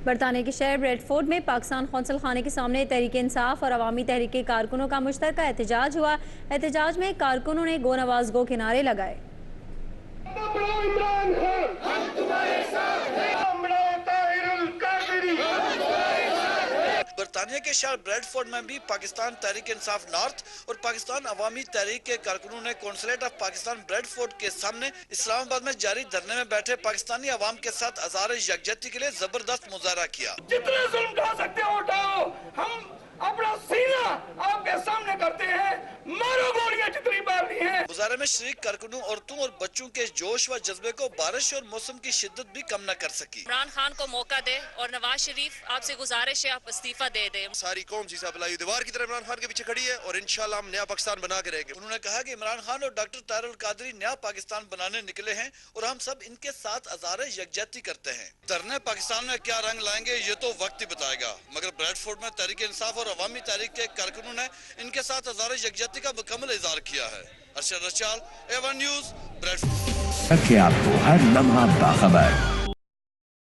برطانیہ کے شہر بریڈ فورڈ میں پاکستان قونصل خانے کے سامنے تحریک انصاف اور عوامی تحریک کے کارکنوں کا مشترکہ احتجاج ہوا۔ احتجاج میں کارکنوں نے گو نواز گو کے نعرے لگائے۔ برطانیہ کے شہر بریڈ فورڈ میں بھی پاکستان تحریک انصاف نارتھ اور پاکستان عوامی تحریک کے کارکنوں نے consulate of Pakistan Bradford کے سامنے اسلام آباد میں جاری دھرنے میں بیٹھے پاکستانی عوام کے ساتھ اظہار یکجہتی کے لیے زبردست مظاہرہ کیا۔ جتنے ظلم ڈھا سکتے ہو اٹھاؤ، ہم اپنا سینہ آپ کے سامنے کرتے ہیں، مارو گولیاں جتنی مارنی ہیں۔ مظاہرے میں شریک کارکنوں، عورتوں اور بچوں کے جوش و جذبے کو بارش اور موسم کی شدت بھی کم نہ کر سکی۔ عمران خان کو موقع دے اور نواز شریف آپ سے گزارش ہے آپ استعفیٰ دے دیں۔ ساری قوم جیسا اپلائی دیوار کی طرح عمران خان کے پیچھے کھڑی ہے اور انشاءاللہ ہم نیا پاکستان بنا کے رہیں گے۔ انہوں نے کہا کہ عمران خان اور ڈاکٹر طاہر القادری نیا پاکستان بنانے نکلے ہیں اور ہم سب ان کے ساتھ اظہار یکجہتی کرتے ہیں۔ دھرنے پاکستان میں کیا رنگ لائیں گے یہ تو وقت ہی بتائے گا، مگر بریڈ فورڈ میں تحریک انصاف اور عوامی تحریک کے کارکنوں نے ان کے ساتھ اظہار یکجہتی کا مکمل اظہار کیا ہے۔ ارشد رچال، A1 نیوز، بریڈ فورڈ۔ کہ آپ کو ہر لمحہ باخبر